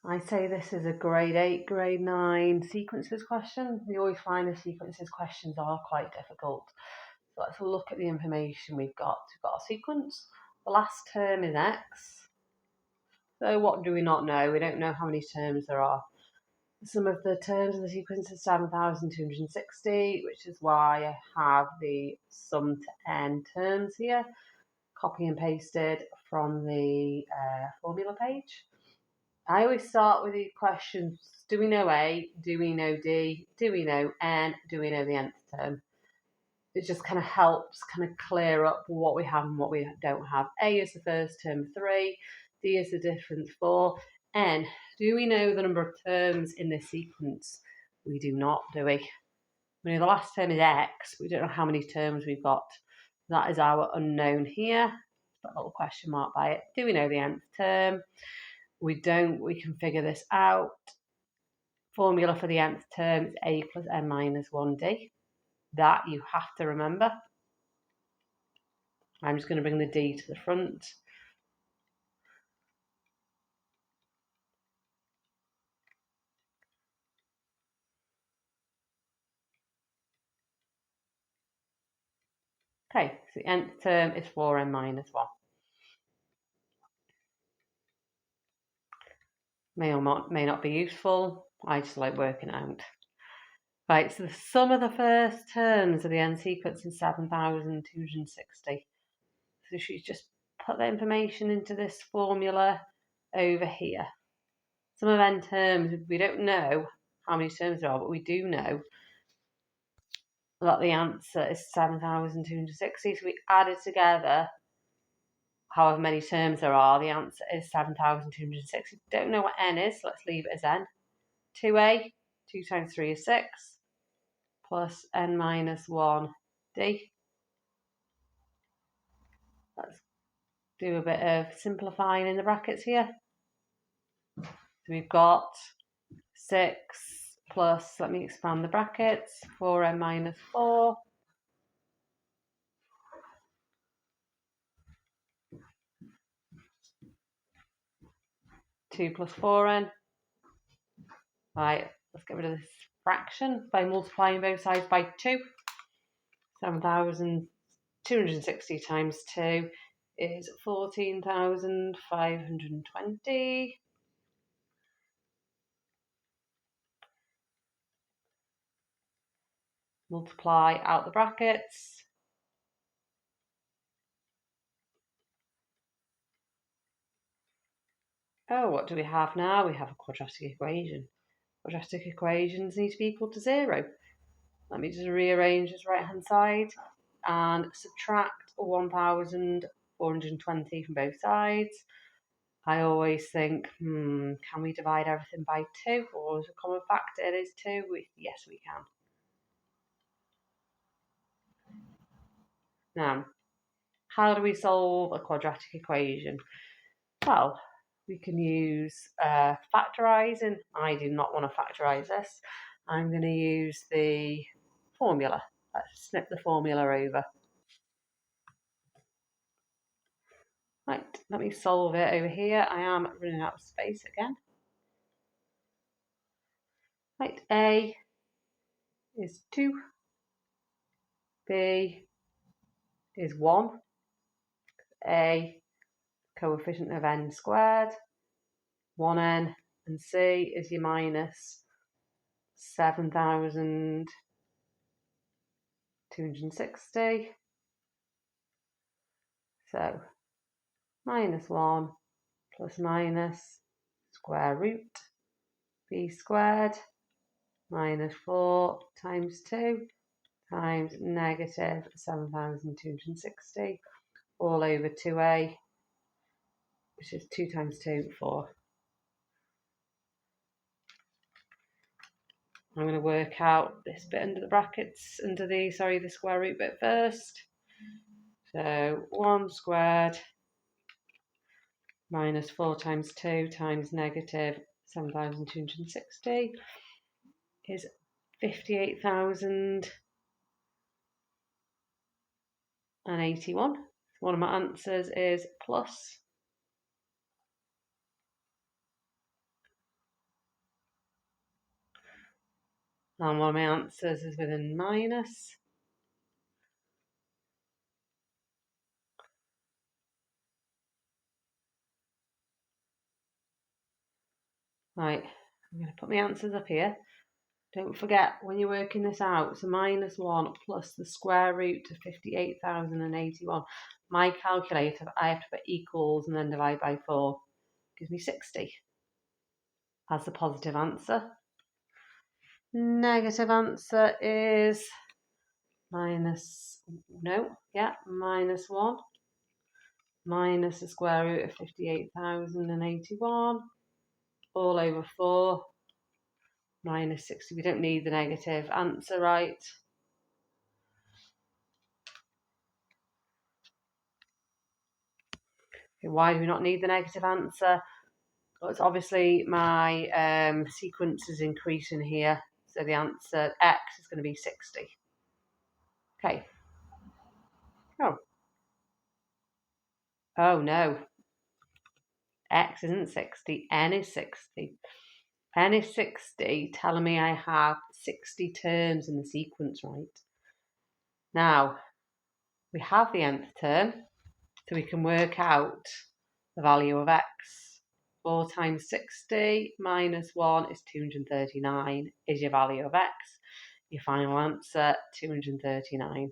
I say this is a grade 8, grade 9 sequences question. We always find the sequences questions are quite difficult. So let's look at the information we've got. We've got a sequence. The last term is x. So what do we not know? We don't know how many terms there are. The sum of the terms of the sequence is 7,260, which is why I have the sum to n terms here, copy and pasted from the formula page. I always start with these questions. Do we know A? Do we know D? Do we know N? Do we know the nth term? It just kind of helps kind of clear up what we have and what we don't have. A is the first term 3. D is the difference 4. N, do we know the number of terms in this sequence? We do not, do we? We know the last term is X. We don't know how many terms we've got. That is our unknown here. Put a little question mark by it. Do we know the nth term? We don't. We can figure this out. Formula for the nth term is a plus n minus 1d. That you have to remember. I'm just going to bring the d to the front. Okay, so the nth term is 4n minus 1. May or may not be useful. I just like working out. Right, so the sum of the first terms of the n sequence is 7,260. So she's just put the information into this formula over here. Sum of n terms, we don't know how many terms there are, but we do know that the answer is 7,260. So we added together however many terms there are. The answer is 7,260. Don't know what n is, so let's leave it as n. 2a, 2 times 3 is 6, plus n minus 1d. Let's do a bit of simplifying in the brackets here. So we've got 6 plus, let me expand the brackets, 4n minus 4. 2 plus 4n. Right, let's get rid of this fraction by multiplying both sides by 2. 7,260 times 2 is 14,520. Multiply out the brackets. Oh, what do we have now? We have a quadratic equation. Quadratic equations need to be equal to 0. Let me just rearrange this right-hand side and subtract 1,420 from both sides. I always think, can we divide everything by 2? Or is a common factor is 2? Yes, we can. Now, how do we solve a quadratic equation? Well, we can use factorising. I do not want to factorise this. I'm going to use the formula. Let's snip the formula over. Right, let me solve it over here. I am running out of space again. Right, A is 2. B is 1. A, coefficient of n squared, 1n, and C is your minus 7,260. So minus 1 plus minus square root b squared minus 4 times 2 times negative 7,260 all over 2a, which is 2 times 2, 4. I'm going to work out this bit under the brackets, under the square root bit first. So 1 squared minus 4 times 2 times negative 7,260 is 58,081. One of my answers is plus And one of my answers is with a minus. Right, I'm going to put my answers up here. Don't forget, when you're working this out, it's a -1 plus the square root of 58,081. My calculator, I have to put equals and then divide by 4. Gives me 60 as the positive answer. Negative answer is -1 minus the square root of 58,081 all over 4 minus 60. We don't need the negative answer, right? Okay, why do we not need the negative answer? Well, it's obviously my sequence is increasing here, so the answer x is going to be 60. Okay. Oh no, x isn't 60, n is 60. N is 60, telling me I have 60 terms in the sequence, right? Now, we have the nth term, so we can work out the value of x. 4 times 60 minus 1 is 239, is your value of x. Your final answer, 239.